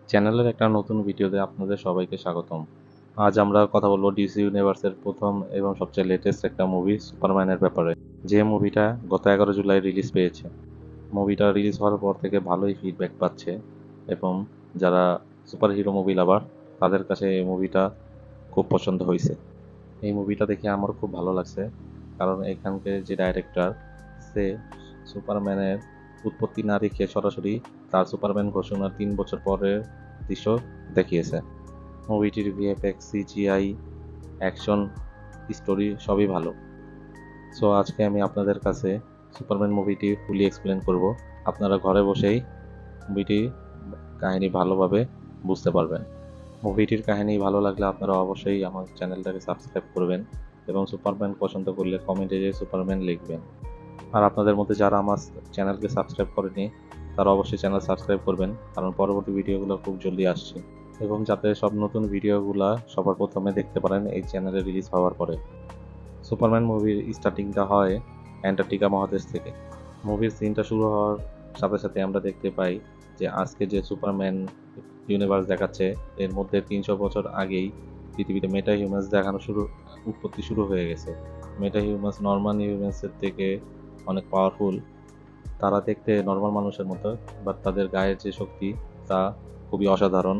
চ্যানেলের একটা নতুন ভিডিওতে আপনাদের সবাইকে স্বাগতম। আজ আমরা কথা বলবো ডিসি ইউনিভার্সের প্রথম এবং সবচেয়ে লেটেস্ট একটা মুভি সুপারম্যানের ব্যাপারে, যে মুভিটা গত 11 জুলাই রিলিজ পেয়েছে। মুভিটা রিলিজ হওয়ার পর থেকে ভালোই ফিডব্যাক পাচ্ছে এবং যারা সুপার হিরো মুভি লাভার তাদের কাছে এই মুভিটা খুব পছন্দ হয়েছে। এই মুভিটা দেখে আমার খুব ভালো লাগছে, কারণ এখানকার যে ডাইরেক্টর, সে সুপারম্যানের উৎপত্তি না দেখে সরাসরি তার সুপারম্যান ঘোষণার 3 বছর পরের দৃশ্য দেখিয়েছে। মুভিটির ভিএফএক্স, সিজিআই, অ্যাকশন, স্টোরি সবই ভালো। সো আজকে আমি আপনাদের কাছে সুপারম্যান মুভিটি ফুলি এক্সপ্লেন করব। আপনারা ঘরে বসেই মুভিটি কাহিনী ভালোভাবে বুঝতে পারবেন। মুভিটির কাহিনী ভালো লাগলে আপনারা অবশ্যই আমার চ্যানেলটাকে সাবস্ক্রাইব করবেন এবং সুপারম্যান পছন্দ করলে কমেন্টে যে সুপারম্যান লিখবেন। আর আপনাদের মধ্যে যারা আমার চ্যানেলকে সাবস্ক্রাইব করেনি তারা অবশ্যই চ্যানেল সাবস্ক্রাইব করবেন, কারণ পরবর্তী ভিডিওগুলো খুব জলদি আসছে এবং যাতে সব নতুন ভিডিওগুলো সবার প্রথমে দেখতে পারেন এই চ্যানেলে রিলিজ হওয়ার পরে। সুপারম্যান মুভির স্টার্টিংটা হয় অ্যান্টার্কটিকা মহাদেশ থেকে। মুভির সিনটা শুরু হওয়ার সাথে সাথে আমরা দেখতে পাই যে আজকে যে সুপারম্যান ইউনিভার্স দেখাচ্ছে এর মধ্যে 300 বছর আগেই পৃথিবীতে মেটা হিউম্যান্স দেখানো উৎপত্তি শুরু হয়ে গেছে। মেটা হিউম্যান্স নর্মাল হিউম্যান্সের থেকে অনেক পাওয়ারফুল। তারা দেখতে নর্মাল মানুষের মতো, বাট তাদের গায়ের যে শক্তি তা খুবই অসাধারণ।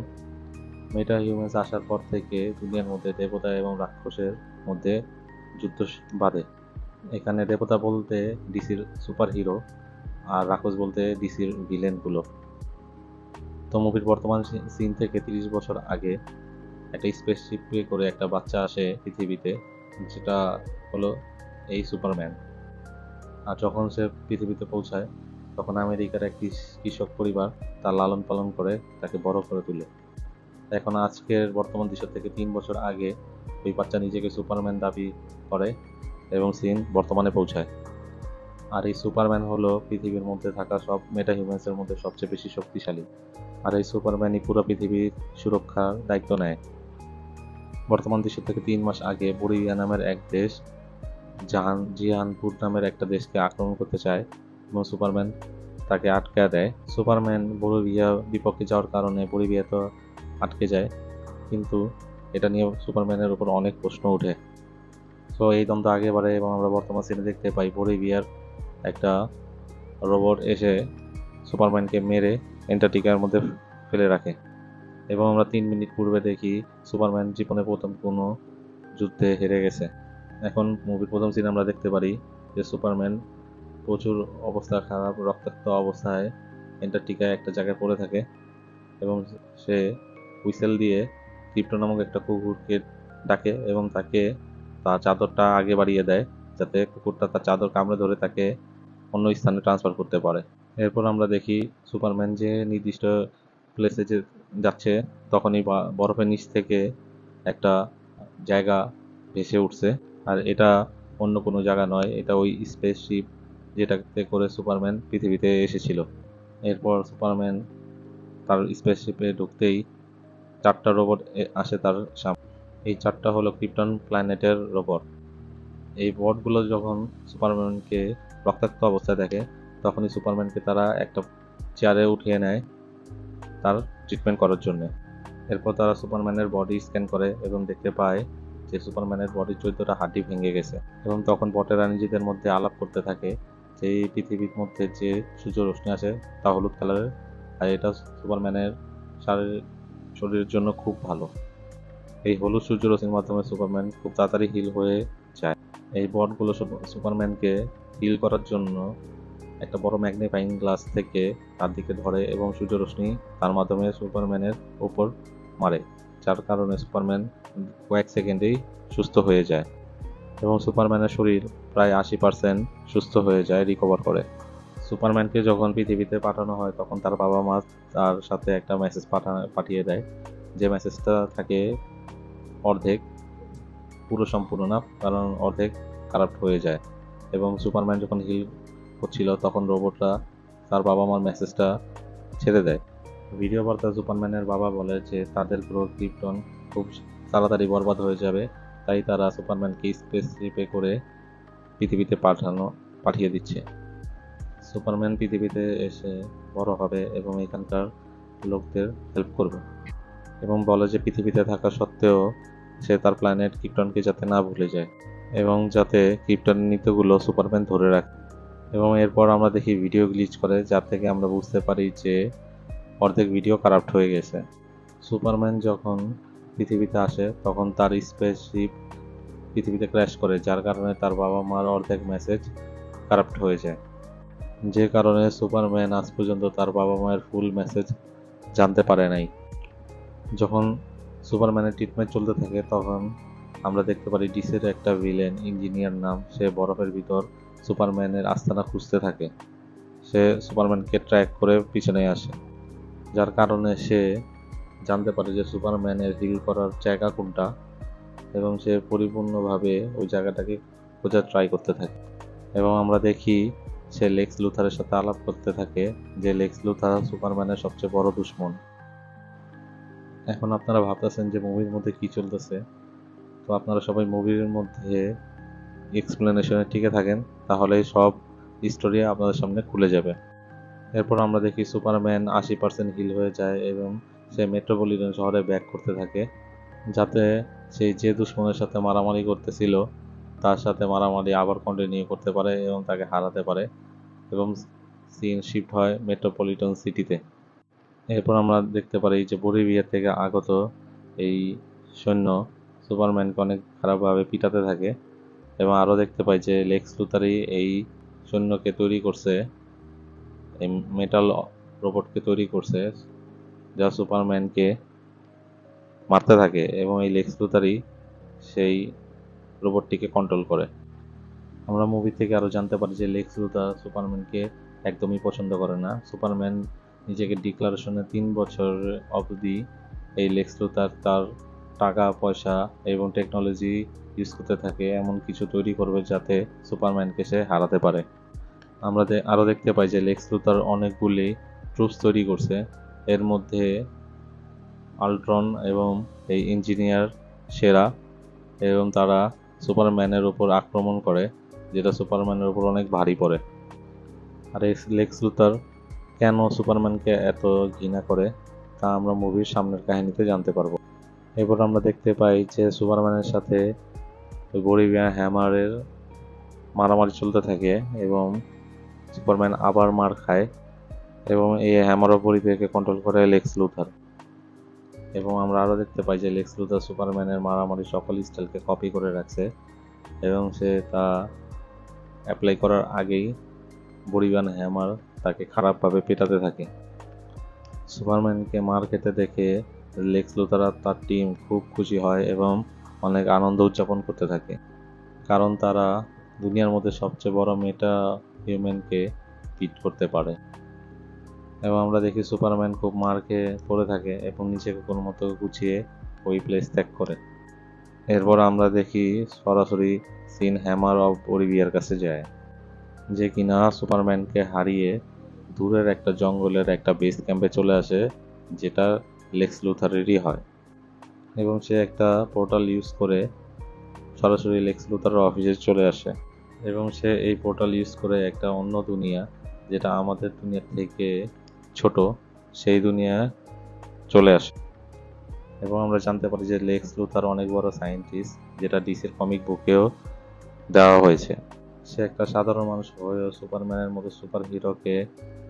মেটা হিউম্যান্স আসার পর থেকে দুনিয়ার মধ্যে দেবতা এবং রাক্ষসের মধ্যে যুদ্ধ বাধে। এখানে দেবতা বলতে ডিসির সুপার হিরো আর রাক্ষস বলতে ডিসির ভিলেনগুলো। তো মুভির বর্তমান সিন থেকে 30 বছর আগে একটা স্পেসশিপে করে একটা বাচ্চা আসে পৃথিবীতে, যেটা হলো এই সুপারম্যান। আর যখন সে পৃথিবীতে পৌঁছায় তখন আমেরিকার এক কৃষক পরিবার তার লালন পালন করে তাকে বড় করে তোলে। এখন আজকের বর্তমান দৃশ্য থেকে 3 বছর আগে ওই বাচ্চা নিজেকে সুপারম্যান দাবি করে এবং সিন বর্তমানে পৌঁছায়। আর এই সুপারম্যান হলো পৃথিবীর মধ্যে থাকা সব মেটা হিউম্যান্সের মধ্যে সবচেয়ে বেশি শক্তিশালী। আর এই সুপারম্যানই পুরো পৃথিবীর সুরক্ষার দায়িত্ব নেয়। বর্তমান দৃশ্য থেকে 3 মাস আগে বলিভিয়া নামের এক দেশ জিহানপুর নামের একটা দেশকে আক্রমণ করতে চায় এবং সুপারম্যান তাকে আটকে দেয়। সুপারম্যান বলিভিয়া বিপক্ষে যাওয়ার কারণে বলিভিয়া তো আটকে যায়, কিন্তু এটা নিয়ে সুপারম্যানের উপর অনেক প্রশ্ন ওঠে। তো এই দ্বন্দ্ব আগে বাড়ে এবং আমরা বর্তমান সিনে দেখতে পাই বলিভিয়ার একটা রোবট এসে সুপারম্যানকে মেরে অ্যান্টার্কটিকার মধ্যে ফেলে রাখে এবং আমরা 3 মিনিট পূর্বে দেখি সুপারম্যান জীবনে প্রথম কোনো যুদ্ধে হেরে গেছে। এখন মুভির প্রথম সিনে আমরা দেখতে পারি যে সুপারম্যান প্রচুর অবস্থা খারাপ, রক্তাক্ত অবস্থায় অ্যান্টার্কটিকায় একটা জায়গায় পড়ে থাকে এবং সে হুইসেল দিয়ে ক্রিপ্টো নামক একটা কুকুরকে ডাকে এবং তাকে তার চাদরটা আগে বাড়িয়ে দেয়, যাতে কুকুরটা তার চাদর কামড়ে ধরে তাকে অন্য স্থানে ট্রান্সফার করতে পারে। এরপর আমরা দেখি সুপারম্যান যে নির্দিষ্ট প্লেসে যে যাচ্ছে তখনই বরফের নিচ থেকে একটা জায়গা ভেসে উঠছে। আর এটা অন্য কোনো জায়গা নয়, এটা ওই স্পেসশিপ যেটাতে করে সুপারম্যান পৃথিবীতে এসেছিল। এরপর সুপারম্যান তার স্পেসশিপে ঢুকতেই 4টা রোবট আসে তার সামনে। এই 4টা হলো ক্রিপ্টন প্ল্যানেটের রোবট। এই বটগুলো যখন সুপারম্যানকে রক্তাক্ত অবস্থায় দেখে তখনই সুপারম্যানকে তারা একটা চেয়ারে উঠিয়ে নেয় তার ট্রিটমেন্ট করার জন্য। এরপর তারা সুপারম্যানের বডি স্ক্যান করে এবং দেখতে পায় যে সুপারম্যানের বডির 14টা হাড্ডি ভেঙে গেছে এবং তখন বটেরা নিজেদের মধ্যে আলাপ করতে থাকে যে এই পৃথিবীর মধ্যে যে সূর্য রশ্মি আছে তা হলুদ কালারের, আর এটা সুপারম্যানের শরীরের জন্য খুব ভালো। এই হলুদ সূর্য রশ্মির মাধ্যমে সুপারম্যান খুব তাড়াতাড়ি হিল হয়ে যায়। এই বটগুলো সুপারম্যানকে হিল করার জন্য একটা বড় ম্যাগনিফাইং গ্লাস থেকে তার দিকে ধরে এবং সূর্য রশ্মি তার মাধ্যমে সুপারম্যানের উপর মারে, যার কারণে সুপারম্যান কয়েক সেকেন্ডেই সুস্থ হয়ে যায় এবং সুপারম্যানের শরীর প্রায় 80% সুস্থ হয়ে যায়, রিকভার করে। সুপারম্যানকে যখন পৃথিবীতে পাঠানো হয় তখন তার বাবা মা তার সাথে একটা মেসেজ পাঠিয়ে দেয়, যে মেসেজটা থাকে অর্ধেক, পুরো সম্পূর্ণ না, কারণ অর্ধেক কারাপ্ট হয়ে যায়। এবং সুপারম্যান যখন হিল হচ্ছিল তখন রোবটরা তার বাবা মার মেসেজটা ছেড়ে দেয়। ভিডিও বার্তা সুপারম্যানের বাবা বলে যে তাদের গ্রহ ক্রিপ্টন খুব তাড়াতাড়ি বরবাদ হয়ে যাবে, তাই তারা সুপারম্যানকে স্পেসশিপে করে পৃথিবীতে পাঠিয়ে দিচ্ছে। সুপারম্যান পৃথিবীতে এসে বড় হবে এবং এখানকার লোকদের হেল্প করবে এবং বলে যে পৃথিবীতে থাকা সত্ত্বেও সে তার প্ল্যানেট ক্রিপ্টনকে যাতে না ভুলে যায় এবং যাতে ক্রিপ্টনের নীতিগুলো সুপারম্যান ধরে রাখে। এবং এরপর আমরা দেখি ভিডিও গ্লিচ করে, যার থেকে আমরা বুঝতে পারি যে অর্ধেক ভিডিও কারাপ্ট হয়ে গেছে। সুপারম্যান যখন পৃথিবীতে আসে তখন তার স্পেসশিপ পৃথিবীতে ক্র্যাশ করে, যার কারণে তার বাবা মার অর্ধেক মেসেজ কারাপ্ট হয়ে যায়, যে কারণে সুপারম্যান আজ পর্যন্ত তার বাবা মায়ের ফুল মেসেজ জানতে পারে নাই। যখন সুপারম্যানের ট্রিটমেন্ট চলতে থাকে তখন আমরা দেখতে পারি ডিসির একটা ভিলেন ইঞ্জিনিয়ার নাম, সে বরফের ভিতর সুপারম্যানের আস্তানা খুঁজতে থাকে। সে সুপারম্যানকে ট্র্যাক করে পিছনে আসে, যার কারণে সে জানতে পারে যে সুপারম্যানের হিল করার জায়গা কোনটা এবং সে পরিপূর্ণভাবে ওই জায়গাটাকে খোঁজার ট্রাই করতে থাকে। এবং আমরা দেখি সে লেক্স লুথারের সাথে আলাপ করতে থাকে, যে লেক্স লুথার সুপারম্যানের সবচেয়ে বড় দুশমন। এখন আপনারা ভাবতেছেন যে মুভির মধ্যে কি চলতেছে, তো আপনারা সবাই মুভির মধ্যে এক্সপ্লেনেশনে টিকে থাকেন, তাহলে সব স্টোরি আপনাদের সামনে খুলে যাবে। এরপর আমরা দেখি সুপারম্যান 80% হিল হয়ে যায় এবং সে মেট্রোপলিটন শহরে ব্যাক করতে থাকে, যাতে সে যে দুশমনের সাথে মারামারি করতেছিল তার সাথে মারামারি আবার কন্টিনিউ করতে পারে এবং তাকে হারাতে পারে, এবং সিন শিফট হয় মেট্রোপলিটন সিটিতে। এরপর আমরা দেখতে পারি যে বলিভিয়া থেকে আগত এই সৈন্য সুপারম্যানকে অনেক খারাপভাবে পিটাতে থাকে, এবং আরও দেখতে পাই যে লেক্স লুথারই এই সৈন্যকে তৈরি করছে, এই মেটাল রোবটকে তৈরি করছে যা সুপারম্যানকে মারতে থাকে, এবং এই লেক্স লুথারই সেই রোবটটিকে কন্ট্রোল করে। আমরা মুভি থেকে আরও জানতে পারি যে লেক্স লুথার সুপারম্যানকে একদমই পছন্দ করে না। সুপারম্যান নিজেকে ডিক্লারেশনে 3 বছর অবধি এই লেক্স লুথার তার টাকা পয়সা এবং টেকনোলজি ইউজ করতে থাকে এমন কিছু তৈরি করবে যাতে সুপারম্যানকে সে হারাতে পারে। আমরা আরও দেখতে পাই যে লেক্স লুথার অনেকগুলি ট্রুপস তৈরি করছে, এর মধ্যে আল্ট্রন এবং এই ইঞ্জিনিয়ার সেরা, এবং তারা সুপারম্যানের উপর আক্রমণ করে, যেটা সুপারম্যানের উপর অনেক ভারী পড়ে। আর এই লেক্স লুথার কেন সুপারম্যানকে এত ঘৃণা করে তা আমরা মুভির সামনের কাহিনীতে জানতে পারবো। এরপর আমরা দেখতে পাই যে সুপারম্যানের সাথে বলিভিয়ান হ্যামারের মারামারি চলতে থাকে এবং সুপারম্যান আবার মার খায়, এবং এই হ্যামার অফ বলিভিয়াকে কন্ট্রোল করে লেক্স লুথার। এবং আমরা আরও দেখতে পাই যে লেক্স লুথার সুপারম্যানের মারামারি সকল স্টাইলকে কপি করে রাখছে, এবং সে তা অ্যাপ্লাই করার আগেই বলিভিয়ান হ্যামার তাকে খারাপভাবে পেটাতে থাকে। সুপারম্যানকে মার খেতে দেখে লেক্স লুথার আর তার টিম খুব খুশি হয় এবং অনেক আনন্দ উদযাপন করতে থাকে, কারণ তারা দুনিয়ার মধ্যে সবচেয়ে বড় মেটা হিউম্যানকে বিট করতে পারে। এবং আমরা দেখি সুপারম্যান খুব মার খেয়ে পড়ে থাকে এবং নিজেকে কোনো মতো গুছিয়ে ওই প্লেস ত্যাগ করে। এরপর আমরা দেখি সরাসরি সিন হ্যামার অফ বলিভিয়ার কাছে যায়, যে কিনা সুপারম্যানকে হারিয়ে দূরের একটা জঙ্গলের একটা বেস ক্যাম্পে চলে আসে, যেটা লেক্স লুথারেরই হয়, এবং সে একটা পোর্টাল ইউজ করে সরাসরি লেক্স লুথারের অফিসে চলে আসে, এবং সে এই পোর্টাল ইউজ করে একটা অন্য দুনিয়া, যেটা আমাদের দুনিয়া থেকে ছোট, সেই দুনিয়া চলে আসে। এবং আমরা জানতে পারি যে লেক্স লুথার অনেক বড় সায়েন্টিস্ট, যেটা ডিসির কমিক বুকেও দেওয়া হয়েছে। সে একটা সাধারণ মানুষ হয়েও সুপারম্যানের মতো সুপার হিরোকে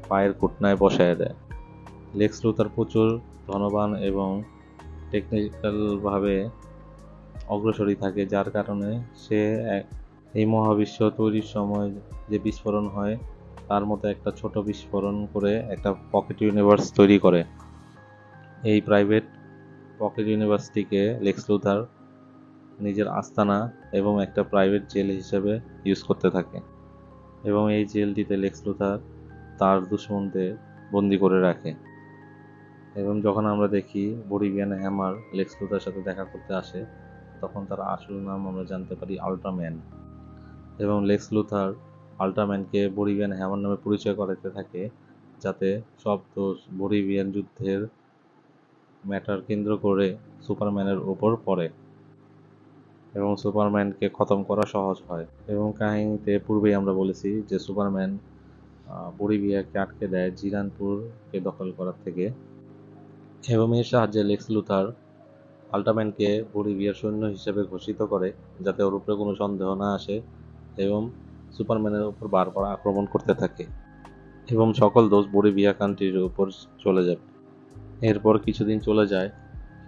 পায়ের ঘুটনায় বসায় দেয়। লেক্স লুথার প্রচুর ধনবান এবং টেকনিক্যালভাবে অগ্রসরী থাকে, যার কারণে সে এই মহাবিশ্ব তৈরির সময় যে বিস্ফোরণ হয় তার মতো একটা ছোট বিস্ফোরণ করে একটা পকেট ইউনিভার্স তৈরি করে। এই প্রাইভেট পকেট ইউনিভার্সটিকে লেক্স লুথার নিজের আস্তানা এবং একটা প্রাইভেট জেল হিসেবে ইউজ করতে থাকে, এবং এই জেলটিতে লেক্স লুথার তার দুশমনদের বন্দি করে রাখে। এবং যখন আমরা দেখি বলিভিয়ান হ্যামার লেক্স লুথার সাথে দেখা করতে আসে, তখন তার আসল নাম আমরা জানতে পারি আল্ট্রাম্যান, এবং লেক্স লুথার আল্ট্রাম্যানকে বলিভিয়ান হ্যামার নামে পরিচয় করাতে থাকে, যাতে সব দোষ বলিভিয়ান যুদ্ধের ম্যাটার কেন্দ্র করে সুপারম্যানের উপর পড়ে এবং সুপারম্যানকে খতম করা সহজ হয়। এবং কাহিনীতে পূর্বেই আমরা বলেছি যে সুপারম্যান বলিভিয়াকে আটকে দেয় জিরানপুরকে দখল করার থেকে, এবং এর সাহায্যে লেক্স লুথার আল্ট্রাম্যানকে বলিভিয়ার সৈন্য হিসেবে ঘোষিত করে, যাতে ওর উপরে কোনো সন্দেহ না আসে এবং সুপারম্যানের উপর বারবার আক্রমণ করতে থাকে এবং সকল দোষ বলিভিয়া কান্ট্রির উপর চলে যাবে। এরপর কিছুদিন চলে যায়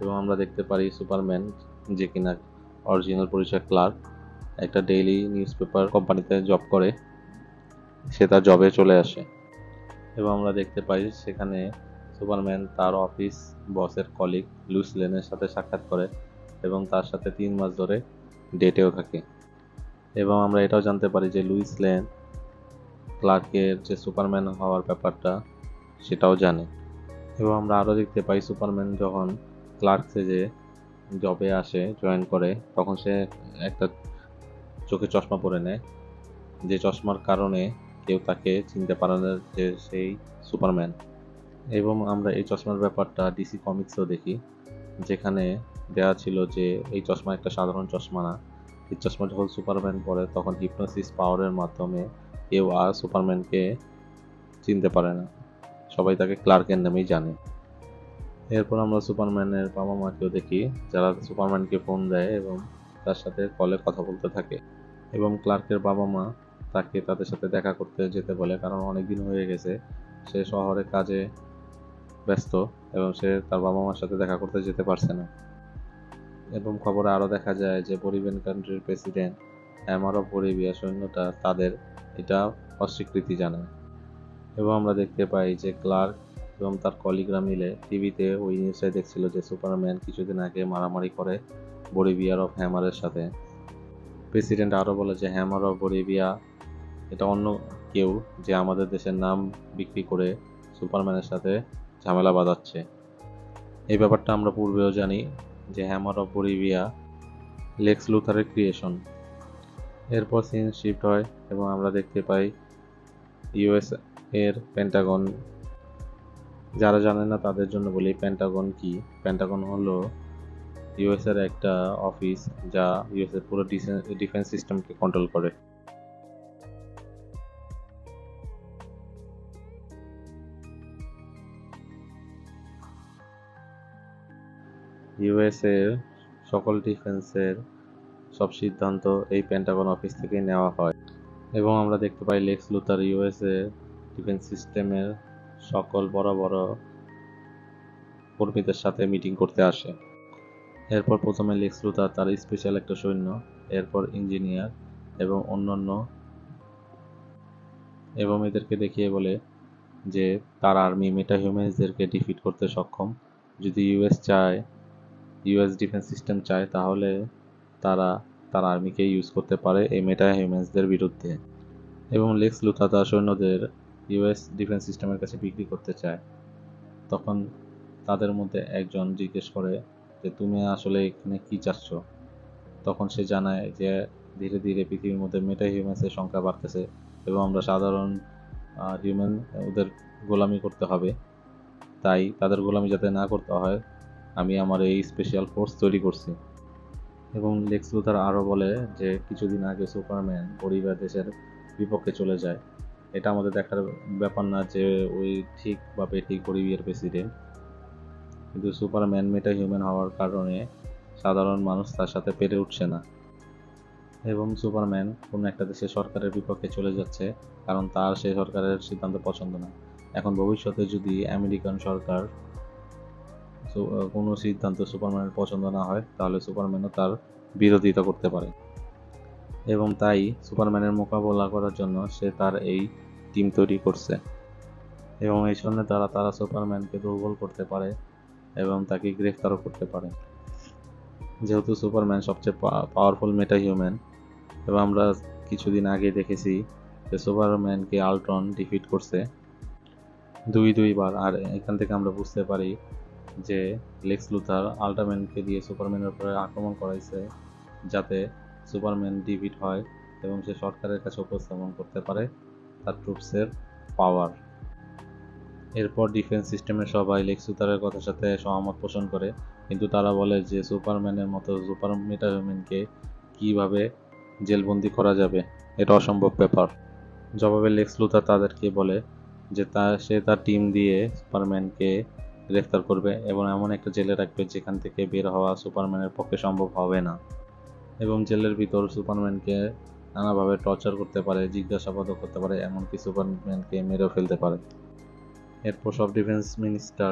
এবং আমরা দেখতে পারি সুপারম্যান, যে কিনা অরিজিনাল পরিচয় ক্লার্ক, একটা ডেইলি নিউজ পেপার কোম্পানিতে জব করে, সে তার জবে চলে আসে এবং আমরা দেখতে পাই সেখানে সুপারম্যান তার অফিস বসের কলিগ লুইস লেনের সাথে সাক্ষাৎ করে এবং তার সাথে 3 মাস ধরে ডেটেও থাকে। এবং আমরা এটাও জানতে পারি যে লুইস লেন ক্লার্কের যে সুপারম্যান হওয়ার ব্যাপারটা সেটাও জানে। এবং আমরা আরও দেখতে পাই সুপারম্যান যখন ক্লার্ক সেজে জবে আসে, জয়েন করে, তখন সে একটা চোখে চশমা পরে নেয়, যে চশমার কারণে কেউ তাকে চিনতে পারে না যে সেই সুপারম্যান। এবং আমরা এই চশমার ব্যাপারটা ডিসি কমিক্সেও দেখি, যেখানে দেওয়া ছিল যে এই চশমা একটা সাধারণ চশমা না, এই চশমা যখন সুপারম্যান পরে তখন হিপনোসিস পাওয়ারের মাধ্যমে কেউ আর সুপারম্যানকে চিনতে পারে না, সবাই তাকে ক্লার্কের নামেই জানে। এরপর আমরা সুপারম্যানের বাবা মাকেও দেখি, যারা সুপারম্যানকে ফোন দেয় এবং তার সাথে কলে কথা বলতে থাকে। এবং ক্লার্কের বাবা মা তাকে তাদের সাথে দেখা করতে যেতে বলে, কারণ অনেকদিন হয়ে গেছে সে শহরে কাজে ব্যস্ত এবং সে তার বাবা মার সাথে দেখা করতে যেতে পারছে না। এবং খবরে আরও দেখা যায় যে বলিভিয়ান কান্ট্রির প্রেসিডেন্ট হ্যামার অফ বলিভিয়া সৈন্যটা তাদের এটা অস্বীকৃতি জানায়। এবং আমরা দেখতে পাই যে ক্লার্ক এবং তার কলিগরা মিলে টিভিতে ওই নিউজে দেখছিল যে সুপারম্যান কিছুদিন আগে মারামারি করে বলিভিয়ার অফ হ্যামারের সাথে। প্রেসিডেন্ট আরও বলে যে হ্যামার অফ বলিভিয়া এটা অন্য কেউ, যে আমাদের দেশের নাম বিক্রি করে সুপারম্যানের সাথে ঝামেলা বাঁধাচ্ছে। এই ব্যাপারটা আমরা পূর্বেও জানি যে হ্যামার অফ বলিভিয়া লেক্স লুথারের ক্রিয়েশন। এরপর সিন শিফট হয় এবং আমরা দেখতে পাই ইউএস এর পেন্টাগন। যারা জানে না তাদের জন্য বলি পেন্টাগন কি। পেন্টাগন হলো ইউএস এর একটা অফিস যা ইউএস এর পুরো ডিফেন্স সিস্টেমকে কন্ট্রোল করে। ইউএস এর সকল ডিফেন্সের সব সিদ্ধান্ত এই পেন্টাগন অফিস থেকেই নেওয়া হয়। এবং আমরা দেখতে পাই লেক্স লুথার ইউএস এর ডিফেন্স সিস্টেমের সকল বড় বড় কর্মীদের সাথে মিটিং করতে আসে। এরপর প্রথমে লেক্স লুথার তার স্পেশাল একটা সৈন্য, এরপর ইঞ্জিনিয়ার এবং অন্যান্য, এবং এদেরকে দেখিয়ে বলে যে তার আর্মি মেটা হিউম্যানসদেরকে ডিফিট করতে সক্ষম। যদি ইউএস ডিফেন্স সিস্টেম চায় তাহলে তারা তার আর্মিকে ইউজ করতে পারে এই মেটা হিউম্যানসদের বিরুদ্ধে। এবং লেক্স লুথার তার সৈন্যদের ইউএস ডিফেন্স সিস্টেমের কাছে বিক্রি করতে চায়। তখন তাদের মধ্যে একজন জিজ্ঞেস করে যে তুমি আসলে এখানে কি চাচ্ছ। তখন সে জানায় যে ধীরে ধীরে পৃথিবীর মধ্যে মেটা হিউম্যানসের সংখ্যা বাড়তেছে এবং আমরা সাধারণ হিউম্যান ওদের গোলামি করতে হবে, তাই তাদের গোলামি যাতে না করতে হয় আমি আমার এই স্পেশাল ফোর্স তৈরি করছি। এবং লেক্স লুথার আরও বলে যে কিছুদিন আগে সুপারম্যান পরিবার দেশের বিপক্ষে চলে যায়, এটা আমাদের দেখার ব্যাপার না যে ওই ঠিক বা বেঠিক পরিবারের প্রেসিডেন্ট, কিন্তু সুপারম্যান মেটা হিউম্যান হওয়ার কারণে সাধারণ মানুষ তার সাথে পেরে উঠছে না। এবং সুপারম্যান কোনো একটা দেশের সরকারের বিপক্ষে চলে যাচ্ছে কারণ তার সেই সরকারের সিদ্ধান্ত পছন্দ না। এখন ভবিষ্যতে যদি আমেরিকান সরকার কোনো সিদ্ধান্ত সুপারম্যানের পছন্দ না হয় তাহলে সুপারম্যানও তার বিরোধিতা করতে পারে। এবং তাই সুপারম্যানের মোকাবেলা করার জন্য সে তার এই টিম তৈরি করছে এবং এই জন্য তারা সুপারম্যানকে দুর্বল করতে পারে এবং তাকে গ্রেফতারও করতে পারে। যেহেতু সুপারম্যান সবচেয়ে পাওয়ারফুল মেটা হিউম্যান এবং আমরা কিছুদিন আগে দেখেছি যে সুপারম্যানকে আল্ট্রন ডিফিট করছে দুইবার। আর এখান থেকে আমরা বুঝতে পারি যে লেক্স লুথার আল্ট্রাম্যানকে দিয়ে সুপারম্যানের উপরে আক্রমণ করাইছে যাতে সুপারম্যান ডিফিট হয় এবং সে সরকারের কাছে উপস্থাপন করতে পারে তার ট্রুপসের পাওয়ার। এরপর ডিফেন্স সিস্টেমের সবাই লেক্স লুথারের কথার সাথে সহমত পোষণ করে, কিন্তু তারা বলে যে সুপারম্যানের মতো সুপার মেটা হিউম্যানকে কীভাবে জেলবন্দি করা যাবে, এটা অসম্ভব ব্যাপার। জবাবে লেক্স লুথার তাদেরকে বলে যে সে তার টিম দিয়ে সুপারম্যানকে গ্রেফতার করবে এবং এমন একটা জেলে রাখবে যেখান থেকে বের হওয়া সুপারম্যানের পক্ষে সম্ভব হবে না। এবং জেলের ভিতর সুপারম্যানকে নানাভাবে টর্চার করতে পারে, জিজ্ঞাসাবাদও করতে পারে, এমনকি সুপারম্যানকে মেরেও ফেলতে পারে। এরপর সব ডিফেন্স মিনিস্টার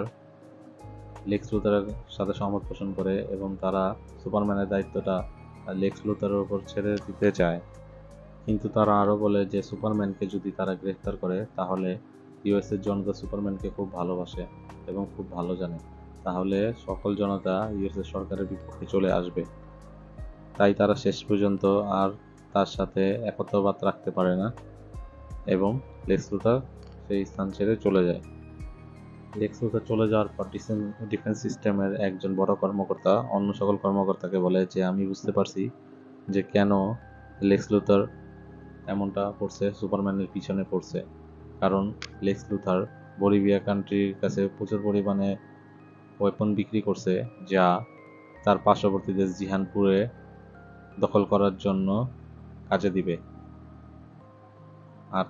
লেক্স লুথারের সাথে সহমত পোষণ করে এবং তারা সুপারম্যানের দায়িত্বটা লেক্স লুথারের উপর ছেড়ে দিতে চায়। কিন্তু তারা আরও বলে যে সুপারম্যানকে যদি তারা গ্রেফতার করে তাহলে ইউএসের জনতা সুপারম্যানকে খুব ভালোবাসে এবং খুব ভালো জানে, তাহলে সকল জনতা ইউএসের সরকারের বিপক্ষে চলে আসবে। তাই তারা শেষ পর্যন্ত আর তার সাথে একতাবাদ রাখতে পারে না এবং লেক্স লুথার সেই স্থান ছেড়ে চলে যায়। লেক্স লুথার চলে যাওয়ার পর ডিফেন্স সিস্টেমের একজন বড় কর্মকর্তা অন্য সকল কর্মকর্তাকে বলে যে আমি বুঝতে পারছি যে কেন লেক্স লুথার এমনটা করছে, সুপারম্যানের পিছনে পড়ছে। কারণ লেক্স লুথার বলিভিয়া কান্ট্রির কাছে প্রচুর পরিমাণে ওয়েপন বিক্রি করছে, যা তার পার্শ্ববর্তী দেশ জিহানপুরে দখল করার জন্য কাজে দিবে। আর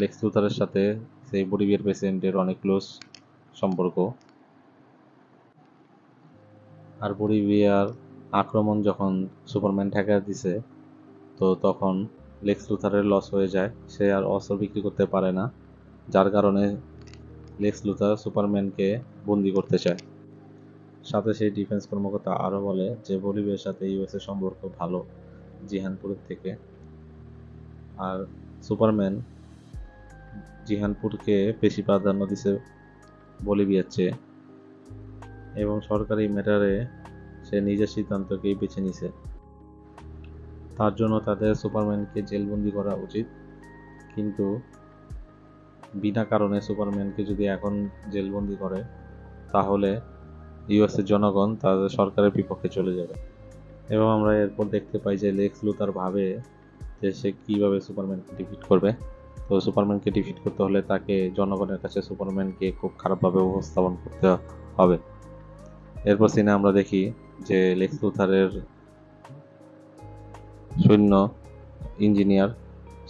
লেক্স লুথারের সাথে সেই বলিভিয়ার প্রেসিডেন্টের অনেক ক্লোজ সম্পর্ক। আর বলিভিয়ার আক্রমণ যখন সুপারম্যান ঠেকা দিছে, তো তখন লেক্স লুথারের লস হয়ে যায়, সে আর অস্ত্র বিক্রি করতে পারে না, যার কারণে লেক্স লুথার সুপারম্যানকে বন্দি করতে চায়। সাথে সেই ডিফেন্স কর্মকর্তা আরও বলে যে বলিভিয়ার সাথে ইউএসের সম্পর্ক ভালো জিহানপুরের থেকে, আর সুপারম্যান জিহানপুরকে বেশি প্রাধান্য দিছে বলিভিয়ার চেয়ে এবং সরকারি ম্যাটারে সে নিজের সিদ্ধান্তকেই বেছে নিছে। তার জন্য তাদের সুপারম্যানকে জেলবন্দি করা উচিত, কিন্তু বিনা কারণে সুপারম্যানকে যদি এখন জেলবন্দি করে তাহলে ইউএসের জনগণ তাদের সরকারের বিপক্ষে চলে যাবে। এবং আমরা এরপর দেখতে পাই যে লেক্স লুথার ভাবে যে সে কীভাবে সুপারম্যানকে ডিফিট করবে। তো সুপারম্যানকে ডিফিট করতে হলে তাকে জনগণের কাছে সুপারম্যানকে খুব খারাপভাবে উপস্থাপন করতে হবে। এরপর সিনে আমরা দেখি যে লেক্স লুথারের সৈন্য ইঞ্জিনিয়ার,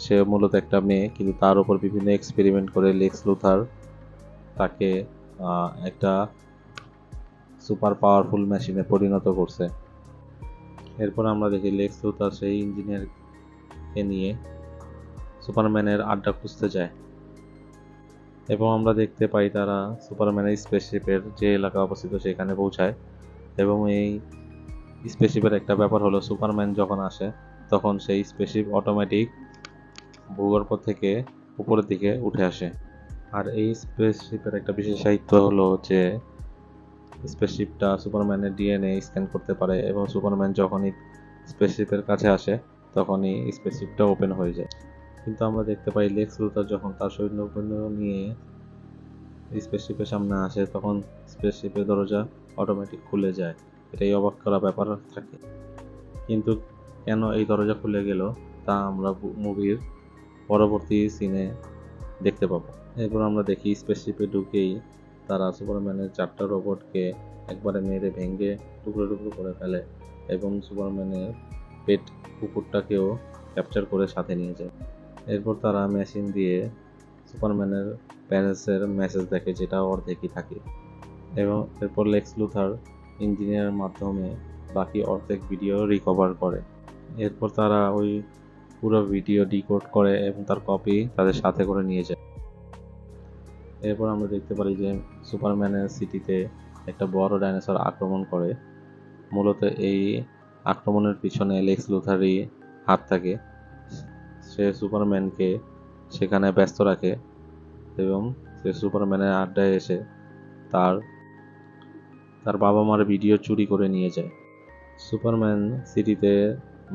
সে মূলত একটা মেয়ে, কিন্তু তার উপর বিভিন্ন এক্সপেরিমেন্ট করে লেক্স লুথার তাকে একটা সুপার পাওয়ারফুল মেশিনে পরিণত করছে। এরপর আমরা দেখি লেক্স লুথার সেই ইঞ্জিনিয়ারকে নিয়ে সুপারম্যানের আড্ডা খুঁজতে যায় এবং আমরা দেখতে পাই তারা সুপারম্যানের স্পেসশিপের যে এলাকা অবস্থিত সেখানে পৌঁছায়। এবং এই স্পেসশিপের একটা ব্যাপার হলো সুপারম্যান যখন আসে তখন সেই স্পেসশিপ অটোমেটিক ভূগর্ভ থেকে উপরের দিকে উঠে আসে। আর এই স্পেসশিপের একটা বিশেষত্ব হলো যে স্পেসশিপটা সুপারম্যানের ডিএনএ স্ক্যান করতে পারে এবং সুপারম্যান যখনই স্পেসশিপের কাছে আসে তখনই স্পেসশিপটা ওপেন হয়ে যায়। কিন্তু আমরা দেখতে পাই লেক্স লুথার যখন তার সৈন্য নিয়ে স্পেসশিপের সামনে আসে তখন স্পেসশিপের দরজা অটোমেটিক খুলে যায়। এটাই অবাক করা ব্যাপার থাকে। কিন্তু কেন এই দরজা খুলে গেল তা আমরা মুভির পরবর্তী সিনে দেখতে পাবো। এরপর আমরা দেখি স্পেসশিপে ঢুকেই তারা সুপারম্যানের 4টা রোবটকে একবারে মেরে ভেঙে টুকরো টুকরো করে ফেলে এবং সুপারম্যানের পেট কুকুরটাকেও ক্যাপচার করে সাথে নিয়ে যায়। এরপর তারা মেশিন দিয়ে সুপারম্যানের প্যারেন্টসের মেসেজ দেখে, যেটা অর্ধেকই থাকে, এবং এরপর লেক্স লুথার ইঞ্জিনিয়ারের মাধ্যমে বাকি অর্ধেক ভিডিও রিকভার করে। এরপর তারা ওই পুরো ভিডিও ডিকোড করে এবং তার কপি তাদের সাথে করে নিয়ে যায়। এরপর আমরা দেখতে পারি যে সুপারম্যানের সিটিতে একটা বড় ডাইনোসর আক্রমণ করে। মূলত এই আক্রমণের পিছনে লেক্স লুথারই হাত থাকে। সে সুপারম্যানকে সেখানে ব্যস্ত রাখে এবং সে সুপারম্যানের আড্ডায় এসে তার বাবা মার ভিডিও চুরি করে নিয়ে যায়। সুপারম্যান সিটিতে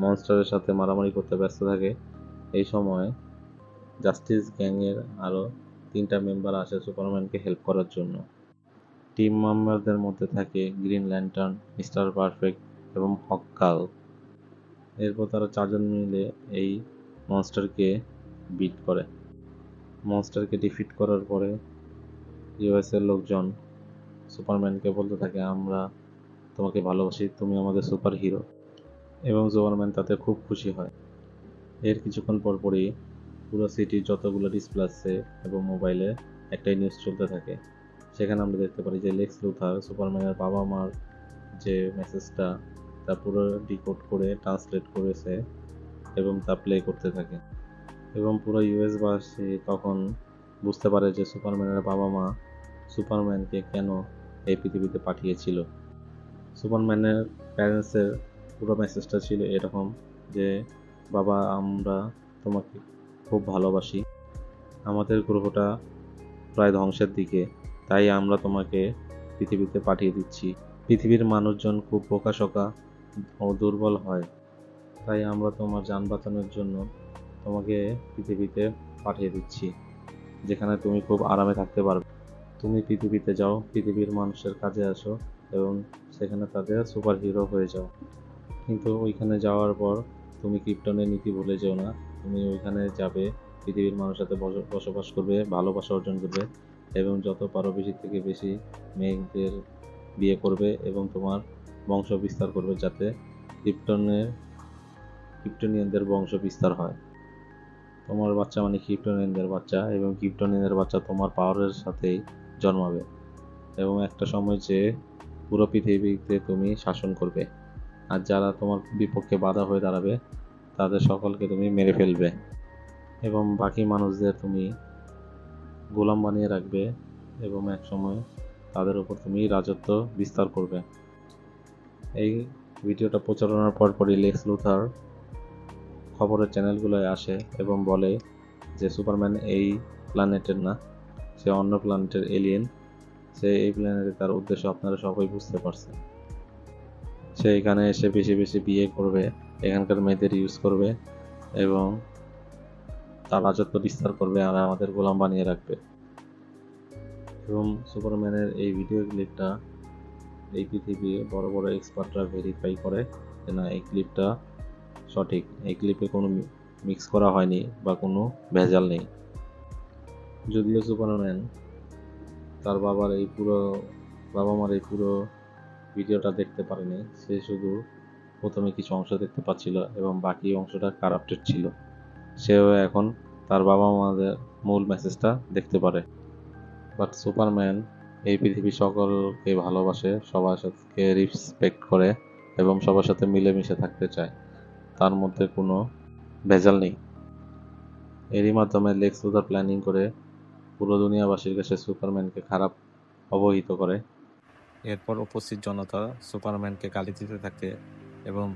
মনস্টারের সাথে মারামারি করতে ব্যস্ত থাকে। এই সময় জাস্টিস গ্যাংয়ের আরও 3টা মেম্বার আসে সুপারম্যানকে হেল্প করার জন্য। টিম মেম্বারদের মধ্যে থাকে গ্রিন ল্যান্টার্ন, মিস্টার পারফেক্ট এবং হকগার্ল। এরপর তারা 4জন মিলে এই মনস্টারকে বিট করে। মনস্টারকে ডিফিট করার পরে ইউএসের লোকজন সুপারম্যানকে বলতে থাকে, আমরা তোমাকে ভালোবাসি, তুমি আমাদের সুপার হিরো। এবং সুপারম্যান তাতে খুব খুশি হয়। এর কিছুক্ষণ পরপরই পুরো সিটির যতগুলো ডিসপ্লে আছে এবং মোবাইলে একটাই নিউজ চলতে থাকে। সেখানে আমরা দেখতে পারি যে লেক্স লুথার সুপারম্যানের বাবা মার যে মেসেজটা তা পুরো ডিকোড করে ট্রান্সলেট করেছে এবং তা প্লে করতে থাকে, এবং পুরো ইউএসবাসী তখন বুঝতে পারে যে সুপারম্যানের বাবা মা সুপারম্যানকে কেন এই পৃথিবীতে পাঠিয়েছিল। সুপারম্যানের প্যারেন্টসের পুরো মেসেজটা ছিল এরকম যে, বাবা, আমরা তোমাকে খুব ভালোবাসি, আমাদের গ্রহটা প্রায় ধ্বংসের দিকে, তাই আমরা তোমাকে পৃথিবীতে পাঠিয়ে দিচ্ছি। পৃথিবীর মানুষজন খুব বোকাশোকা ও দুর্বল হয়, তাই আমরা তোমার যান বাঁচানোর জন্য তোমাকে পৃথিবীতে পাঠিয়ে দিচ্ছি, যেখানে তুমি খুব আরামে থাকতে পারবে। তুমি পৃথিবীতে যাও, পৃথিবীর মানুষের কাজে আসো এবং সেখানে তাদের সুপার হিরো হয়ে যাও। কিন্তু ওইখানে যাওয়ার পর তুমি ক্রিপ্টনের নীতি ভুলে যেও না। তুমি ওইখানে যাবে, পৃথিবীর মানুষের সাথে বসবাস করবে, ভালোবাসা অর্জন করবে এবং যত পারো বেশি থেকে বেশি মেয়েদের বিয়ে করবে এবং তোমার বংশ বিস্তার করবে, যাতে ক্রিপ্টোনিয়ানদের বংশ বিস্তার হয়। তোমার বাচ্চা মানে ক্রিপ্টোনিয়ানদের বাচ্চা, এবং ক্রিপ্টোনিয়ানদের বাচ্চা তোমার পাওয়ারের সাথেই জন্মাবে এবং একটা সময় যে পুরো পৃথিবীতে তুমি শাসন করবে, আর যারা তোমার বিপক্ষে বাধা হয়ে দাঁড়াবে তাদের সকলকে তুমি মেরে ফেলবে এবং বাকি মানুষদের তুমি গোলাম বানিয়ে রাখবে এবং এক সময় তাদের উপর তুমি রাজত্ব বিস্তার করবে। এই ভিডিওটা প্রচারণার পরপরই লেক্স লুথার খবরের চ্যানেলগুলোয় আসে এবং বলে যে সুপারম্যান এই প্ল্যানেটের না, সে অন্য প্ল্যানেটের এলিয়েন, সে এই প্ল্যানেটে তার উদ্দেশ্য আপনারা সবাই বুঝতে পারছেন। সে এখানে এসে বেশি বেশি বিয়ে করবে, এখানকার মেয়েদের ইউজ করবে এবং তার রাজত্ব বিস্তার করবে আর আমাদের গোলাম বানিয়ে রাখবে। এবং সুপারম্যানের এই ভিডিও ক্লিপটা এই পৃথিবী বড় বড় এক্সপার্টরা ভেরিফাই করে যে না, এই ক্লিপটা সঠিক, এই ক্লিপে কোনো মিক্স করা হয়নি বা কোনো ভেজাল নেই। যদিও সুপারম্যান তার বাবা মার এই পুরো ভিডিওটা দেখতে পারেনি, সে শুধু প্রথমে কিছু অংশ দেখতে পাচ্ছিল এবং বাকি অংশটা কারাপ্টেড ছিল। সেও এখন তার বাবা মাদের মূল মেসেজটা দেখতে পারে। বাট সুপারম্যান এই পৃথিবী সকলকে ভালোবাসে, সবার সাথে রেসপেক্ট করে এবং সবার সাথে মিলেমিশে থাকতে চায়, তার মধ্যে কোনো ভেজাল নেই। এরই মাধ্যমে লেক্স লুথার প্ল্যানিং করে পুরো দুনিয়াবাসীর কাছে সুপারম্যানকে খারাপ অবহিত করে। এরপর উপস্থিত জনতা সুপারম্যানকে গালি দিতে থাকে এবং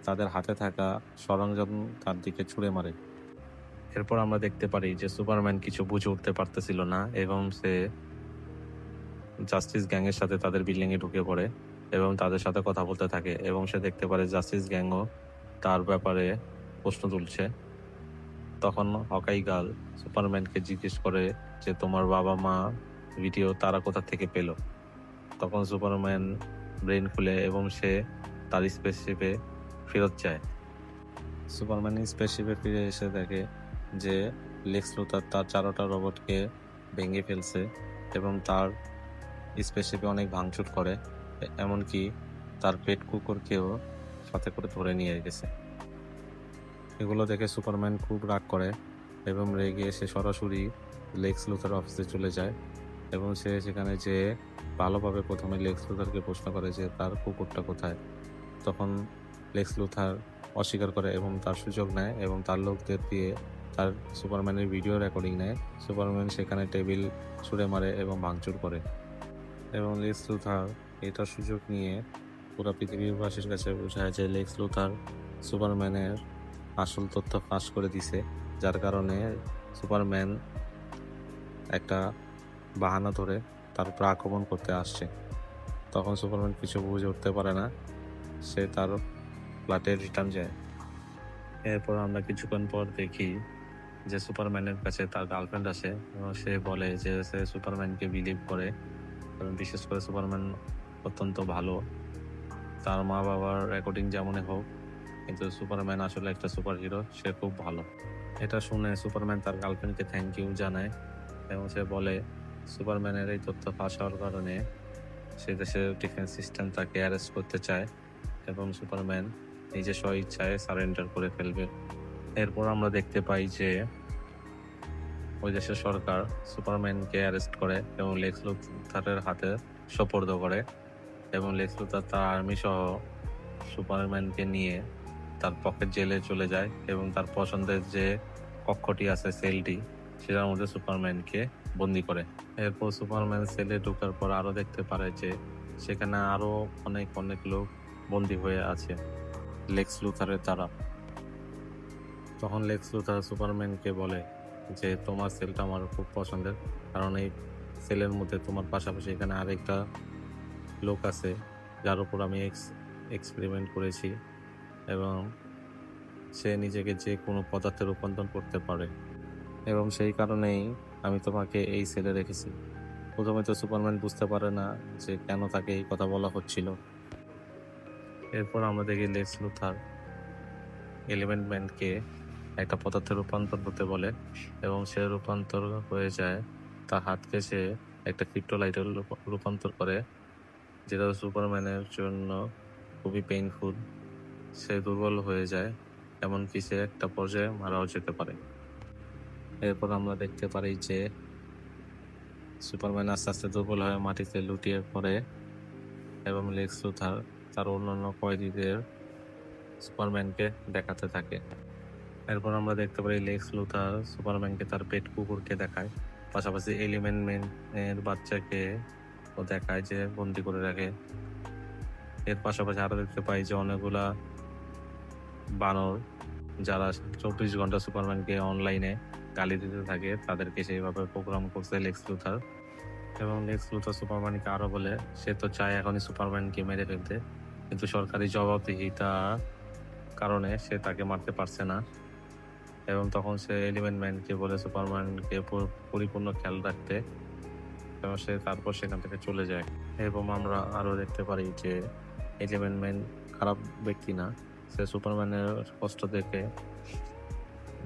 তাদের হাতে থাকা সরঞ্জাম তার দিকে ছুঁড়ে মারে। এরপর আমরা দেখতে পারি যে সুপারম্যান কিছু বুঝে উঠতে পারতেছিল না এবং সে জাস্টিস গ্যাংয়ের সাথে তাদের বিল্ডিংয়ে ঢুকে পড়ে এবং তাদের সাথে কথা বলতে থাকে এবং সে দেখতে পারে জাস্টিস গ্যাংও তার ব্যাপারে প্রশ্ন তুলছে। তখন হকাই গার্ল সুপারম্যানকে জিজ্ঞেস করে যে তোমার বাবা মা ভিডিও তারা কোথা থেকে পেল। তখন সুপারম্যান ব্রেন খুলে এবং সে তার স্পেসশিপে ফেরত যায়। সুপারম্যান স্পেসশিপে ফিরে এসে দেখে যে লেক্স লুথার তার 4টা রোবটকে ভেঙে ফেলছে এবং তার স্পেসশিপে অনেক ভাঙচুর করে, এমনকি তার পেট কুকুরকেও সাথে করে ধরে নিয়ে গেছে। এগুলো দেখে সুপারম্যান খুব রাগ করে এবং রেগে সে সরাসরি লেক্স লুথার অফিসে চলে যায় এবং সে সেখানে যে ভালোভাবে প্রথমে লেক্স লুথারকে প্রশ্ন করে যে তার কুকুরটা কোথায়। তখন লেক্স লুথার অস্বীকার করে এবং তার সুযোগ নেয় এবং তার লোকদের দিয়ে তার সুপারম্যানের ভিডিও রেকর্ডিং নেয়। সুপারম্যান সেখানে টেবিল ছুঁড়ে মারে এবং ভাঙচুর করে এবং লেক্স লুথার এটার সুযোগ নিয়ে পুরো পৃথিবীবাসীর কাছে বোঝায় যে লেক্স লুথার সুপারম্যানের আসল তথ্য ফাঁস করে দিছে, যার কারণে সুপারম্যান একটা বাহানা ধরে তার উপর আক্রমণ করতে আসছে। তখন সুপারম্যান কিছু বুঝে উঠতে পারে না, সে তার ফ্ল্যাটে রিটার্ন যায়। এরপর আমরা কিছুক্ষণ পর দেখি যে সুপারম্যানের কাছে তার গার্লফ্রেন্ড আসে এবং সে বলে যে সে সুপারম্যানকে বিলিভ করে এবং বিশেষ করে সুপারম্যান অত্যন্ত ভালো, তার মা বাবার রেকর্ডিং যেমনই হোক, কিন্তু সুপারম্যান আসলে একটা সুপার হিরো, সে খুব ভালো। এটা শুনে সুপারম্যান তার গার্লফ্রেন্ডকে থ্যাংক ইউ জানায় এবং সে বলে সুপারম্যানের এই তথ্য ফাঁস হওয়ার কারণে সে দেশের ডিফেন্স সিস্টেম তাকে অ্যারেস্ট করতে চায় এবং সুপারম্যান নিজের স্ব ইচ্ছায় সারেন্ডার করে ফেলবে। এরপর আমরা দেখতে পাই যে ওই দেশের সরকার সুপারম্যানকে অ্যারেস্ট করে এবং লেক্স লুথারের হাতে সোপর্দ করে এবং লেক্স লুথার তার আর্মি সহ সুপারম্যানকে নিয়ে তার পকেট জেলে চলে যায় এবং তার পছন্দের যে কক্ষটি আছে, সেলটি, সেটার মধ্যে সুপারম্যানকে বন্দি করে। এরপর সুপারম্যান সেলে ঢোকার পর আরো দেখতে পারে যে সেখানে আরো অনেক অনেক লোক বন্দি হয়ে আছে লেক্স লুথারের দ্বারা। তখন লেক্স লুথার সুপারম্যানকে বলে যে তোমার সেলটা আমার খুব পছন্দের, কারণ এই সেলের মধ্যে তোমার পাশাপাশি এখানে আরেকটা লোক আছে যার উপর আমি এক্সপেরিমেন্ট করেছি এবং সে নিজেকে যে কোনো পদার্থে রূপান্তর করতে পারে এবং সেই কারণেই আমি তোমাকে এই সেলে রেখেছি। প্রথমে তো সুপারম্যান বুঝতে পারে না যে কেন তাকে এই কথা বলা হচ্ছিল। এরপর আমরা দেখি লেক্স লুথার এলিমেন্ট ম্যানকে একটা পদার্থে রূপান্তর করতে বলে এবং সে রূপান্তর হয়ে যায়, তার হাতকে সে একটা ক্রিপ্টোলাইটে রূপান্তর করে, যেটা সুপারম্যানের জন্য খুবই পেইনফুল। সে দুর্বল হয়ে যায়, এমনকি সে একটা পর্যায়ে মারাও যেতে পারে। এরপর আমরা দেখতে পারি যে সুপারম্যান আস্তে আস্তে দুর্বল হয়ে মাটিতে লুটিয়ে পড়ে এবং লেক্স লুথার তার অন্যান্য কয়েদিদের সুপারম্যানকে দেখাতে থাকে। এরপর আমরা দেখতে পারি লেক্স লুথার সুপারম্যানকে তার পেট কুকুরকে দেখায়, পাশাপাশি এলিমেন্ট ম্যানের বাচ্চাকে ও দেখায় যে বন্দি করে রাখে। এর পাশাপাশি আরো দেখতে পাই যে অনেকগুলা বানর যারা 24 ঘন্টা সুপারম্যানকে অনলাইনে গালি দিতে থাকে, তাদেরকে সেইভাবে প্রোগ্রাম করছে লেক্স লুথার। এবং লেক্স লুথার সুপারম্যানকে আরো বলে সে তো চায় এখনই সুপারম্যানকে মেরে ফেলতে, কিন্তু সরকারি জবাবদিহিতার কারণে সে তাকে মারতে পারছে না। এবং তখন সে এলিমেন্ট ম্যানকে বলে সুপারম্যানকে পরিপূর্ণ খেয়াল রাখতে এবং সে তারপর সেখান থেকে চলে যায়। এবং আমরা আরো দেখতে পারি যে এলিমেন্ট ম্যান খারাপ ব্যক্তি না, সে সুপারম্যানের কষ্ট দেখে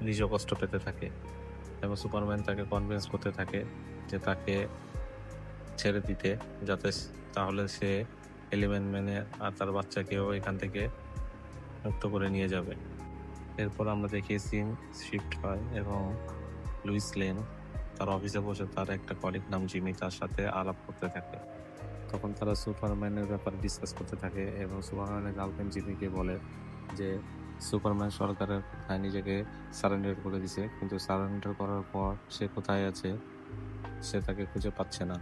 নিজেও কষ্ট পেতে থাকে এবং সুপারম্যান তাকে কনভিন্স করতে থাকে যে তাকে ছেড়ে দিতে, যাতে তাহলে সে এলিমেন্ট ম্যানে আর তার বাচ্চাকেও এখান থেকে মুক্ত করে নিয়ে যাবে। এরপর আমরা দেখি সিন শিফট হয় এবং লুইস লেন তার অফিসে বসে তার একটা কলিগ নাম জিমি তার সাথে আলাপ করতে থাকে। তখন তারা সুপারম্যানের ব্যাপারে ডিসকাস করতে থাকে এবং সুপারম্যানের গার্লফ্রেন্ড জিমিকে বলে যে সুপারম্যান সরকারের কোথায় নিজেকে সারেন্ডার করে দিছে, কিন্তু সারেন্ডার করার পর সে কোথায় আছে সে তাকে খুঁজে পাচ্ছে না।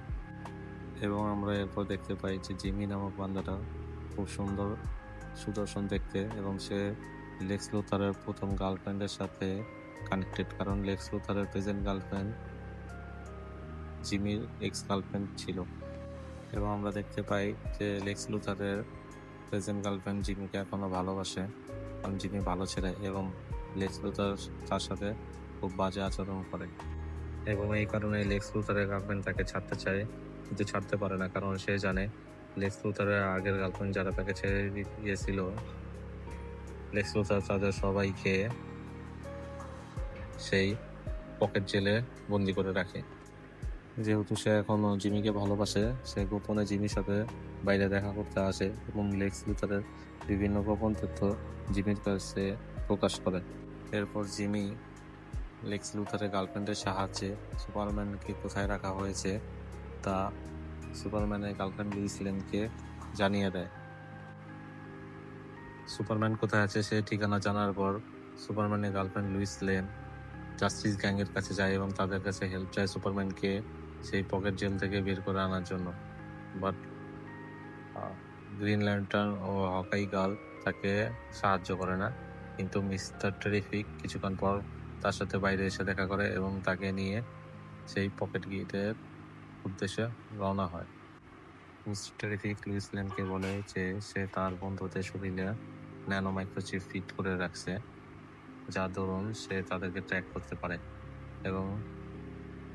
এবং আমরা এরপর দেখতে পাই যে জিমি নামক বান্দাটা খুব সুন্দর, সুদর্শন দেখতে এবং সে লেক্স লুথারের প্রথম গার্লফ্রেন্ডের সাথে কানেক্টেড, কারণ লেক্স লুথারের প্রেজেন্ট গার্লফ্রেন্ড জিমির এক্স গার্লফ্রেন্ড ছিল। এবং আমরা দেখতে পাই যে লেক্স লুথারের প্রেজেন্ট গার্লফ্রেন্ড জিমিকে এখনো ভালোবাসে, কারণ জিমি ভালো ছেলে এবং লেক্স লুথার তার সাথে খুব বাজে আচরণ করে এবং এই কারণে লেক্স লুথারের গার্লফ্রেন্ড তাকে ছাড়তে চায়, কিন্তু ছাড়তে পারে না, কারণ সে জানে লেক্স লুথারের আগের গার্লফ্রেন্ড যারা তাকে ছেড়ে দিয়েছিল, লেক্স লুথার তাদের সবাইকে সেই পকেট জেলে বন্দি করে রাখে। যেহেতু সে এখনো জিমিকে ভালোবাসে, সে গোপনে জিমির সাথে বাইরে দেখা করতে আসে এবং লেক্স লুথারের বিভিন্ন গোপন তথ্য জিমির কাছে প্রকাশ করে। এরপর জিমি লেক্স লুথারের গার্লফ্রেন্ডের সাহায্যে সুপারম্যানকে কোথায় রাখা হয়েছে তা সুপারম্যানের গার্লফ্রেন্ড লুইস লেনকে জানিয়ে দেয়। সুপারম্যান কোথায় আছে সে ঠিকানা জানার পর সুপারম্যানের গার্লফ্রেন্ড লুইস লেন জাস্টিস গ্যাংয়ের কাছে যায় এবং তাদের কাছে হেল্প চায় সুপারম্যানকে সেই পকেট জেল থেকে বের করে আনার জন্য। বাট গ্রিন ল্যান্টার্ন ও হকাই গার্ল তাকে সাহায্য করে না, কিন্তু মিস্টার টেরিফিক কিছুক্ষণ পর তার সাথে বাইরে এসে দেখা করে এবং তাকে নিয়ে সেই পকেট গেটের উদ্দেশ্যে রওনা হয়। মিস্টার টেরিফিক লুইস লেনকে বলে যে সে তার বন্ধুদের শরীরে ন্যানো মাইক্রোচিপ ফিট করে রাখছে, যার দরুন সে তাদেরকে ট্র্যাক করতে পারে। এবং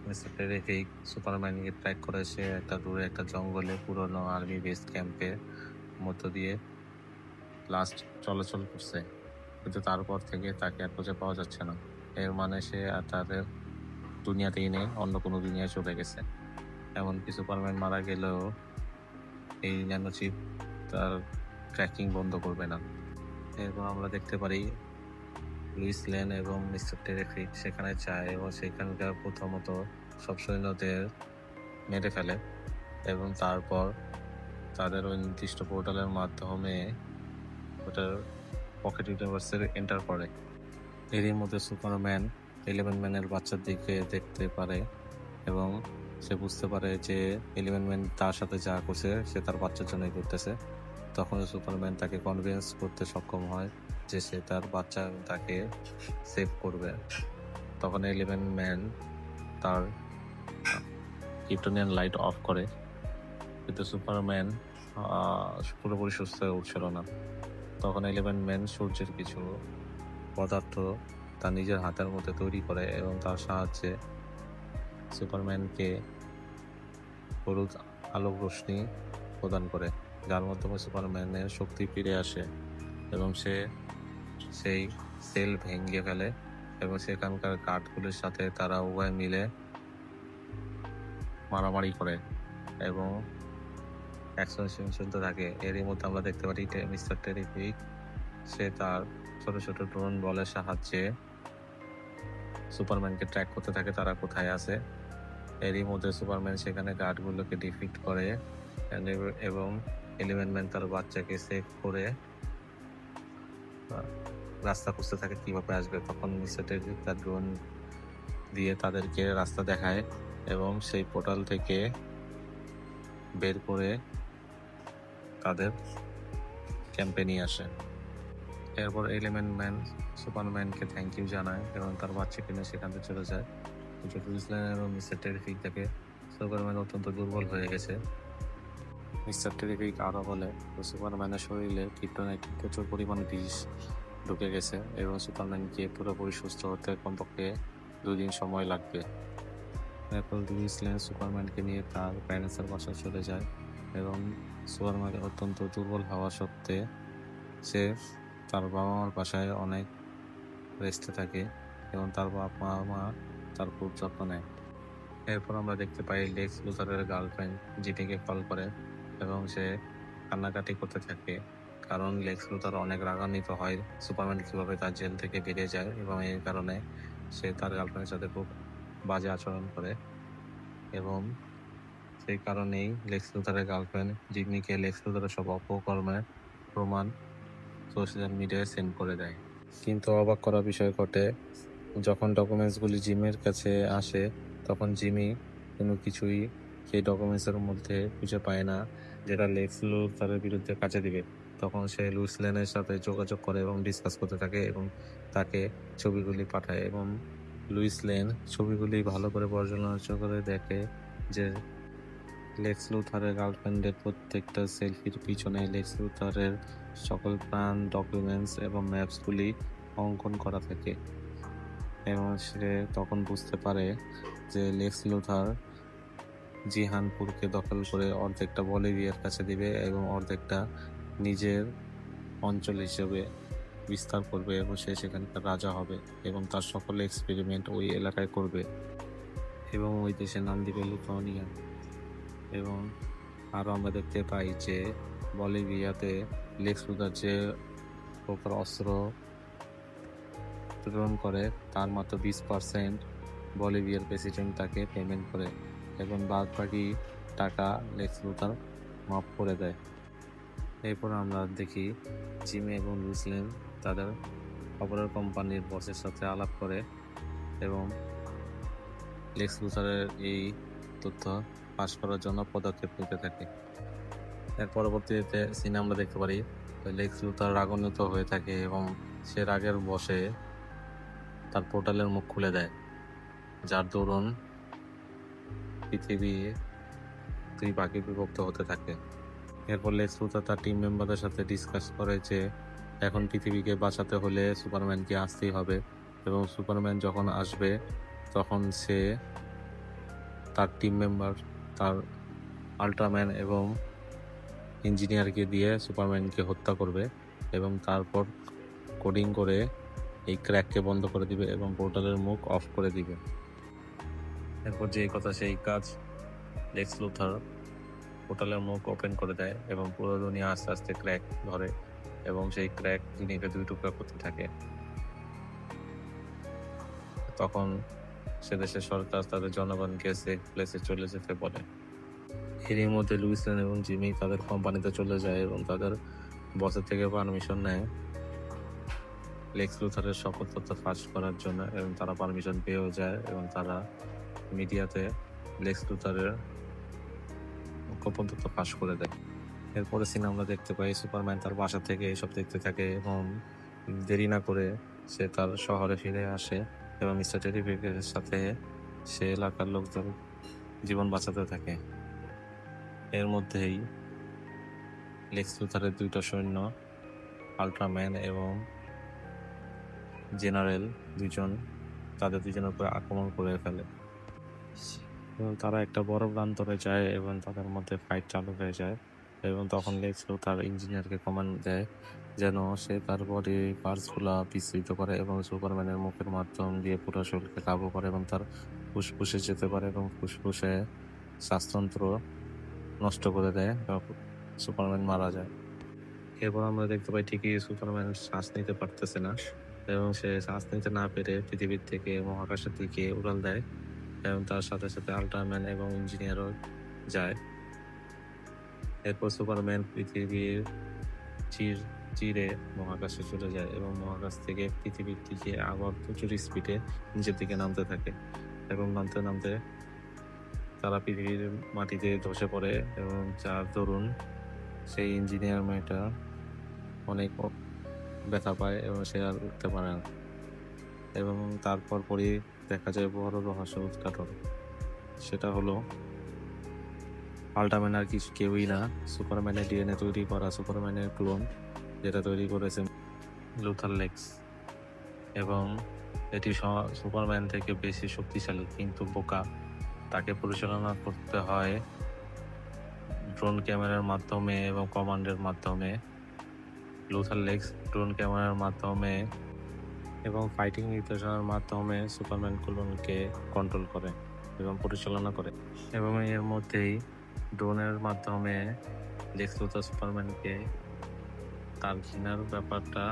মিস্টার টেরিফিক সুপারম্যানকে ট্র্যাক করে সে একটা দূরে একটা জঙ্গলে পুরনো আর্মি বেস ক্যাম্পের মধ্য দিয়ে লাস্ট চলাচল করছে, কিন্তু তারপর থেকে তাকে আর খুঁজে পাওয়া যাচ্ছে না। এর মানে সে আর তাদের দুনিয়াতেই নেই, অন্য কোনো দুনিয়ায় চলে গেছে। এমনকি সুপারম্যান মারা গেলেও এই ন্যানোচিপ তার ট্র্যাকিং বন্ধ করবে না। এরপর আমরা দেখতে পারি লুইস লেন এবং মিস্টার টেরিফিক সেখানে যায় এবং সেখানকার প্রথমত সব সৈন্যদের মেরে ফেলে এবং তারপর তাদের ওই নির্দিষ্ট পোর্টালের মাধ্যমে ওটার পকেট ইউনিভার্সে এন্টার করে। এরই মধ্যে সুপারম্যান 11 ম্যানের বাচ্চার দিকে দেখতে পারে এবং সে বুঝতে পারে যে 11 ম্যান তার সাথে যা করছে সে তার বাচ্চার জন্যই করতেছে। তখন সুপারম্যান তাকে কনভিন্স করতে সক্ষম হয় যে সে তার বাচ্চা তাকে সেভ করবে। তখন 11 ম্যান তার ক্রিপ্টোনিয়ান লাইট অফ করে, কিন্তু সুপারম্যান পুরোপুরি সুস্থ হয়ে উঠছিল না। তখন 11 ম্যান সূর্যের কিছু পদার্থ তার নিজের হাতের মধ্যে তৈরি করে এবং তার সাহায্যে সুপারম্যানকে হলুদ আলোক রশ্মি প্রদান করে, যার মাধ্যমে সুপারম্যানের শক্তি ফিরে আসে এবং সে সেই সেল ভেঙে ফেলে এবং সেখানকার গার্ডগুলির সাথে তারা উভয় মিলে মারামারি করে এবং অ্যাকশন সিন চলতে থাকে। এরই মধ্যে আমরা দেখতে পারি মিস্টার টেরিফিক সে তার ছোট ছোট ড্রোন বলের সাহায্যে সুপারম্যানকে ট্র্যাক করতে থাকে তারা কোথায় আছে। এরই মধ্যে সুপারম্যান সেখানে গার্ডগুলোকে ডিফিট করে এবং 11 ম্যান তার বাচ্চাকে সেভ করে রাস্তা খুঁজতে থাকে কিভাবে আসবে। তখন মিস্টার টেরিফিক তার ড্রোন দিয়ে তাদেরকে রাস্তা দেখায় এবং সেই পোর্টাল থেকে বের করে তাদের ক্যাম্পে নিয়ে আসে। এরপর 11 ম্যান সুপারম্যানকে থ্যাংক ইউ জানায় এবং তার বাচ্চাকে নিয়ে সেখান থেকে চলে যায়। লুইস লেন এবং মিস্টার টেরিফিক দেখে সুপারম্যান অত্যন্ত দুর্বল হয়ে গেছে। মিস্টার টেরিফিক আরও বলে সুপারম্যানের শরীরে ক্রিপ্টোনাইটের প্রচুর পরিমাণে বিষ ঢুকে গেছে এবং সুপারম্যানকে পুরোপুরি সুস্থ হতে কমপক্ষে 2 দিন সময় লাগবে। এরপর লুইস লেন সুপারম্যানকে নিয়ে তার প্যারেন্টসের বাসায় চলে যায় এবং সুপারম্যান অত্যন্ত দুর্বল হওয়া সত্ত্বে সে তার বাবা মার বাসায় অনেক রেস্টে থাকে এবং তার বাবা মা তার খুব যত্ন নেয়। এরপর আমরা দেখতে পাই লেক্স লুথারের গার্লফ্রেন্ড জিমিকে কল করে এবং সে কান্নাকাটি করতে থাকে, কারণ লেক্স লুথার অনেক রাগান্বিত হয় সুপারম্যান কিভাবে তার জেল থেকে বেরিয়ে যায় এবং এই কারণে সে তার গার্লফ্রেন্ডের সাথে খুব বাজে আচরণ করে এবং সেই কারণেই লেক্স লুথারের গার্লফ্রেন্ড জিমিকে লেক্স লুথারের সব অপকর্মের প্রমাণ সোশ্যাল মিডিয়ায় সেন্ড করে দেয়। কিন্তু অবাক করা বিষয় ঘটে, যখন ডকুমেন্টসগুলি জিমের কাছে আসে তখন জিমি কোনো কিছুই সেই ডকুমেন্টসের মধ্যে খুঁজে পায় না যেটা লেক্স লুথারের বিরুদ্ধে কাজে দিবে। তখন সে লুইস লেনের সাথে যোগাযোগ করে এবং ডিসকাস করতে থাকে এবং তাকে ছবিগুলি পাঠায় এবং লুইস লেন ছবিগুলি ভালো করে পর্যালোচনা করে দেখে যে লেক্স লুথারের গার্লফ্রেন্ডের প্রত্যেকটা সেলফির পিছনে লেক্স লুথারের সকল প্রাণ ডকুমেন্টস এবং ম্যাপসগুলি অঙ্কন করা থাকে এবং সে তখন বুঝতে পারে যে লেক্স লুথার জিহানপুরকে দখল করে অর্ধেকটা বলিভিয়ার কাছে দিবে এবং অর্ধেকটা নিজের অঞ্চল হিসেবে বিস্তার করবে এবং সে সেখানকার রাজা হবে এবং তার সকল এক্সপেরিমেন্ট ওই এলাকায় করবে এবং ওই দেশের নাম দিবে লুথানিয়া। এবং আরও আমরা দেখতে পাই যে বলিভিয়াতে লেক্স লুথার যে প্রকার অস্ত্র প্রেরণ করে তার মাত্র 20% বলিভিয়ার প্রেসিডেন্ট তাকে পেমেন্ট করে এবং বাদ বাকি টাকা লেক্স লুথার মাফ করে দেয়। এরপর আমরা দেখি জিমি এবং লুইস লেন তাদের খবরের কোম্পানির বসের সাথে আলাপ করে এবং লেক্স লুথারের এই তথ্য পাস করার জন্য পদক্ষেপ নিতে থাকে। এর পরবর্তীতে সিনে আমরা দেখতে পারি লেক্স লুথার রাগান্বিত হয়ে থাকে এবং সে রাগের বশে তার পোর্টালের মুখ খুলে দেয়, যার দরুন পৃথিবী 2 ভাগে বিভক্ত হতে থাকে। এরপর লেক্স লুথার তার টিম মেম্বারদের সাথে ডিসকাস করে যে এখন পৃথিবীকে বাঁচাতে হলে সুপারম্যানকে আসতেই হবে এবং সুপারম্যান যখন আসবে তখন সে তার টিম মেম্বার তার আল্ট্রাম্যান এবং ইঞ্জিনিয়ারকে দিয়ে সুপারম্যানকে হত্যা করবে এবং তারপর কোডিং করে এই ক্র্যাককে বন্ধ করে দিবে এবং পোর্টালের মুখ অফ করে দিবে। এরপর যেই কথা সেই কাজ, লেক্স লুথার পোর্টালের মুখ ওপেন করে দেয় এবং পুরো দুনিয়া আস্তে আস্তে ক্র্যাক ধরে এবং সেই ক্র্যাক দুনিয়াকে 2 টুকরা করতে থাকে। তখন সে দেশের সরকার তাদের জনগণকে সেফ প্লেসে চলে যেতে বলে। এরই মধ্যে লুইস লেন এবং জিমি তাদের কোম্পানিতে চলে যায় এবং তাদের বসের থেকে পারমিশন নেয় লেক্স লুথারের সকল তথ্য ফাঁস করার জন্য, এবং তারা পারমিশন পেয়েও যায় এবং তারা মিডিয়াতে লেক্স লুথারের গোপন তথ্য ফাঁস করে দেয়। এরপরে সিনে আমরা দেখতে পাই সুপারম্যান তার বাসা থেকে এসব দেখতে থাকে এবং দেরি না করে সে তার শহরে ফিরে আসে এবং মিস্টার টেরিফিকের সাথে সে এলাকার লোকজন জীবন বাঁচাতে থাকে। এর মধ্যেই লেক্স লুথারের দুইটা সৈন্য আল্ট্রাম্যান এবং জেনারেল তাদের দুজনের উপর আক্রমণ করে ফেলে এবং তারা একটা বড় প্রান্তরে যায় এবং তাদের মধ্যে ফাইট চালু হয়ে যায়। এবং তখন লেক্স লুথার ইঞ্জিনিয়ারকে কমান্ড দেয় যেন সে তার বডি পার্টসগুলো বিস্তৃত করে এবং সুপারম্যানের মুখের মাধ্যম দিয়ে পুরো শরীরকে কাবু করে এবং তার ফুসফুসে যেতে পারে এবং ফুসফুসে শ্বাসতন্ত্র নষ্ট করে দেয় এবং সুপারম্যান মারা যায়। এরপর আমরা দেখতে পাই ঠিকই সুপারম্যান শ্বাস নিতে পারতেছে না এবং সে শ্বাস নিতে না পেরে পৃথিবীর থেকে মহাকাশের দিকে উড়াল দেয় এবং তার সাথে সাথে আল্ট্রাম্যান এবং ইঞ্জিনিয়ারও যায়। এরপর সুপারম্যান পৃথিবীর চিরে মহাকাশে চলে যায় এবং মহাকাশ থেকে পৃথিবীর দিকে আবার প্রচুর স্পিডে নিচের দিকে নামতে থাকে এবং নামতে নামতে তারা পৃথিবীর মাটিতে ধসে পড়ে এবং যার দরুন সেই ইঞ্জিনিয়ার মেয়েটা অনেক ব্যথা পায় এবং সে আর উঠতে পারে না এবং তারপর পরই দেখা যায় বড় রহস্য উদ্ঘাটন। সেটা হলো আল্ট্রাম্যান আর কিছু কেউই না, সুপারম্যানের ডিএনএ তৈরি করা সুপারম্যানের ক্লোন, যেটা তৈরি করেছে লুথার লেক্স, এবং এটি সুপারম্যান থেকে বেশি শক্তিশালী কিন্তু বোকা। তাকে পরিচালনা করতে হয় ড্রোন ক্যামেরার মাধ্যমে এবং কমান্ডের মাধ্যমে। লুথার লেক্স ড্রোন ক্যামেরার মাধ্যমে এবং ফাইটিং নির্দেশনার মাধ্যমে সুপারম্যান ক্লোনকে কন্ট্রোল করে এবং পরিচালনা করে। এবং এর মধ্যেই ড্রোনের মাধ্যমে লেক্স লুথার সুপারম্যানকে তার ঘৃণার ব্যাপারটা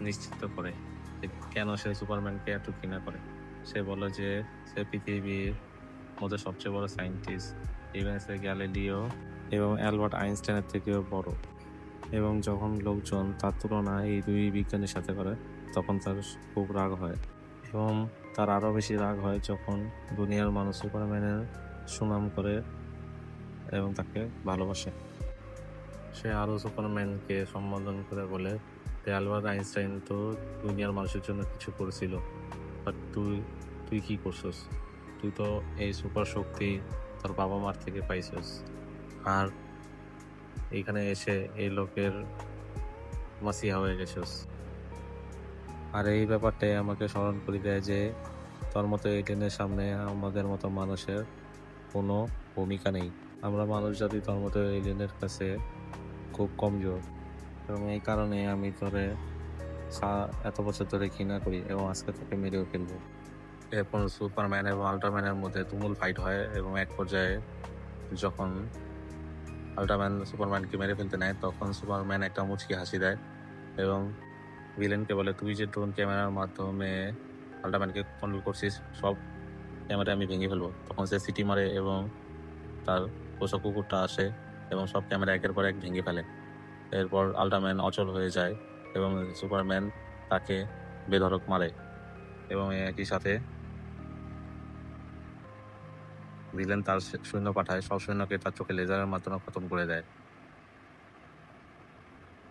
নিশ্চিত করে যে কেন সে সুপারম্যানকে এত ঘৃণা করে। সে বলে যে সে পৃথিবীর মধ্যে সবচেয়ে বড় সায়েন্টিস্ট, ইভেন সে গ্যালিলিও এবং অ্যালবার্ট আইনস্টাইনের থেকেও বড়। এবং যখন লোকজন তার তুলনা এই দুই বিজ্ঞানীর সাথে করে তখন তার খুব রাগ হয় এবং তার আরও বেশি রাগ হয় যখন দুনিয়ার মানুষ সুপারম্যানের সুনাম করে এবং তাকে ভালোবাসে। সে আরও সুপারম্যানকে সম্বোধন করে বলে যে অ্যালবার্ট আইনস্টাইন তো দুনিয়ার মানুষের জন্য কিছু করেছিল, বাট তুই কি করছিস? তুই তো এই সুপার শক্তি তোর বাবা মার থেকে পাইছিস, আর এইখানে এসে এই লোকের মাসিহা হয়ে গেছিস। আর এই ব্যাপারটাই আমাকে স্মরণ করে দেয় যে তোর মতো এলিয়েনের সামনে আমাদের মতো মানুষের কোনো ভূমিকা নেই। আমরা মানুষ জাতি তোর মতো এলিয়েনের কাছে খুব কমজোর, এবং এই কারণে আমি তোরে এত বছর ধরে ঘৃণা করি এবং আজকে তোকে মেরেও ফেলবো। এরপর সুপারম্যান এবং আল্ট্রাম্যানের মধ্যে তুমুল ফাইট হয় এবং এক পর্যায়ে যখন আল্ট্রাম্যান সুপারম্যানকে মেরে ফেলতে নেয় তখন সুপারম্যান একটা মুচকি হাসি দেয় এবং ভিলেনকে বলে তুই যে ড্রোন ক্যামেরার মাধ্যমে আল্ট্রাম্যানকে কন্ট্রোল করছিস, সব ক্যামেরা আমি ভেঙে ফেলবো। তখন সে সিটি মারে এবং তার পোষা কুকুরটা আসে এবং সব ক্যামেরা একের পর এক ভেঙে ফেলে। এরপর আল্ট্রাম্যান অচল হয়ে যায় এবং সুপারম্যান তাকে বেধড়ক মারে এবং একই সাথে ভিলেন তার সৈন্য পাঠায়, সব সৈন্যকে তার চোখে লেজারের মাধ্যমে খতম করে দেয়।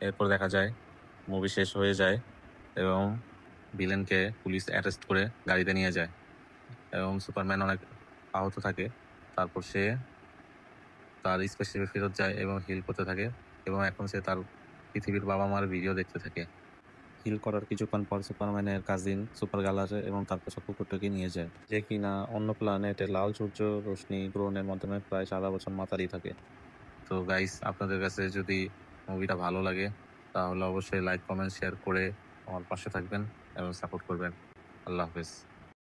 এরপর দেখা যায় মুভি শেষ হয়ে যায় এবং ভিলেনকে পুলিশ অ্যারেস্ট করে গাড়িতে নিয়ে যায় এবং সুপারম্যান অনেক আহত থাকে। তারপর সে তার স্পেসিফিক ফেরত যায় এবং হিল করতে থাকে এবং এখন সে তার পৃথিবীর বাবা মার ভিডিও দেখতে থাকে। হিল করার কিছুক্ষণ পর সুপারম্যানের কাজিন সুপার গার্ল আসে এবং তার পোষা কুকুরটাকে নিয়ে যায়, যে কিনা অন্য প্ল্যানেটে লাল সূর্য রশ্মি গ্রহণের মাধ্যমে প্রায় 7 বছর মাতারি থাকে। তো গাইস, আপনাদের কাছে যদি মুভিটা ভালো লাগে তাহলে অবশ্যই লাইক কমেন্ট শেয়ার করে আমার পাশে থাকবেন এবং সাপোর্ট করবেন। আল্লাহ হাফেজ।